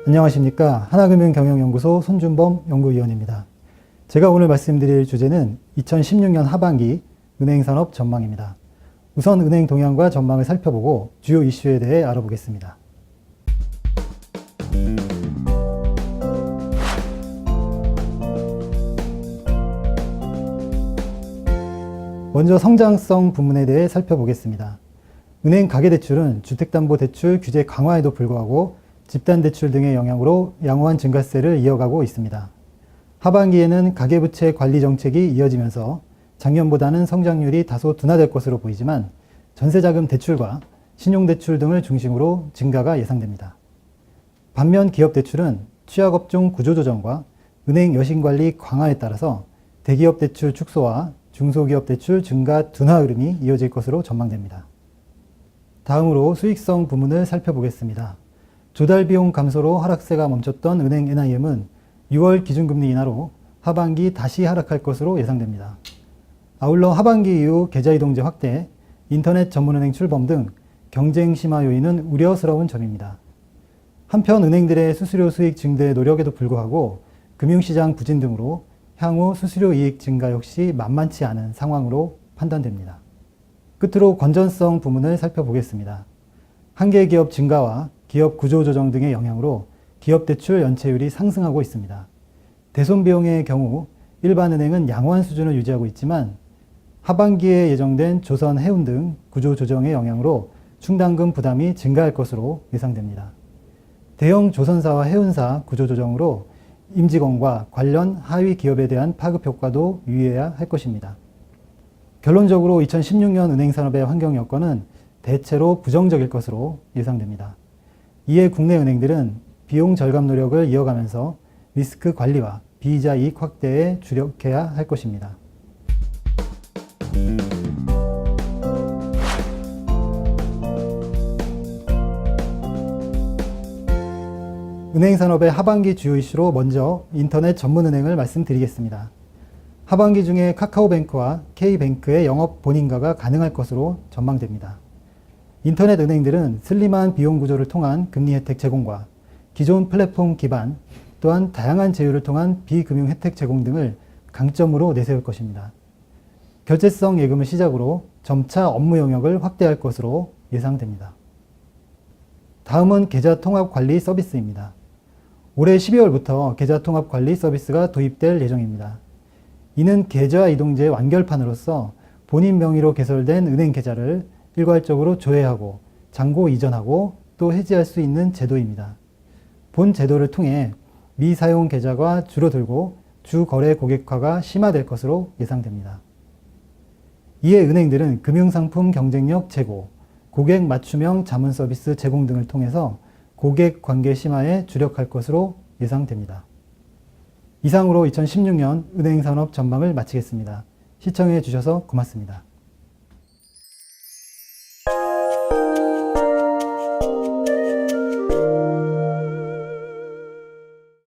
안녕하십니까. 하나금융경영연구소 손준범 연구위원입니다. 제가 오늘 말씀드릴 주제는 2016년 하반기 은행산업 전망입니다. 우선 은행 동향과 전망을 살펴보고 주요 이슈에 대해 알아보겠습니다. 먼저 성장성 부문에 대해 살펴보겠습니다. 은행 가계대출은 주택담보대출 규제 강화에도 불구하고 집단대출 등의 영향으로 양호한 증가세를 이어가고 있습니다. 하반기에는 가계부채 관리 정책이 이어지면서 작년보다는 성장률이 다소 둔화될 것으로 보이지만 전세자금 대출과 신용대출 등을 중심으로 증가가 예상됩니다. 반면 기업대출은 취약업종 구조조정과 은행 여신관리 강화에 따라서 대기업 대출 축소와 중소기업 대출 증가 둔화 흐름이 이어질 것으로 전망됩니다. 다음으로 수익성 부문을 살펴보겠습니다. 조달 비용 감소로 하락세가 멈췄던 은행 NIM은 6월 기준금리 인하로 하반기 다시 하락할 것으로 예상됩니다. 아울러 하반기 이후 계좌이동제 확대, 인터넷 전문은행 출범 등 경쟁 심화 요인은 우려스러운 점입니다. 한편 은행들의 수수료 수익 증대 노력에도 불구하고 금융시장 부진 등으로 향후 수수료 이익 증가 역시 만만치 않은 상황으로 판단됩니다. 끝으로 건전성 부문을 살펴보겠습니다. 한계 기업 증가와 기업 구조조정 등의 영향으로 기업대출 연체율이 상승하고 있습니다. 대손비용의 경우 일반은행은 양호한 수준을 유지하고 있지만 하반기에 예정된 조선, 해운 등 구조조정의 영향으로 충당금 부담이 증가할 것으로 예상됩니다. 대형 조선사와 해운사 구조조정으로 임직원과 관련 하위 기업에 대한 파급 효과도 유의해야 할 것입니다. 결론적으로 2016년 은행산업의 환경 여건은 대체로 부정적일 것으로 예상됩니다. 이에 국내 은행들은 비용 절감 노력을 이어가면서 리스크 관리와 비이자 이익 확대에 주력해야 할 것입니다. 은행산업의 하반기 주요 이슈로 먼저 인터넷 전문은행을 말씀드리겠습니다. 하반기 중에 카카오뱅크와 K뱅크의 영업 본인가가 가능할 것으로 전망됩니다. 인터넷 은행들은 슬림한 비용 구조를 통한 금리 혜택 제공과 기존 플랫폼 기반 또한 다양한 제휴를 통한 비금융 혜택 제공 등을 강점으로 내세울 것입니다. 결제성 예금을 시작으로 점차 업무 영역을 확대할 것으로 예상됩니다. 다음은 계좌 통합 관리 서비스입니다. 올해 12월부터 계좌 통합 관리 서비스가 도입될 예정입니다. 이는 계좌 이동제 완결판으로서 본인 명의로 개설된 은행 계좌를 일괄적으로 조회하고 잔고 이전하고 또 해지할 수 있는 제도입니다. 본 제도를 통해 미사용 계좌가 줄어들고 주거래 고객화가 심화될 것으로 예상됩니다. 이에 은행들은 금융상품 경쟁력 제고, 고객 맞춤형 자문 서비스 제공 등을 통해서 고객 관계 심화에 주력할 것으로 예상됩니다. 이상으로 2016년 은행산업 전망을 마치겠습니다. 시청해 주셔서 고맙습니다.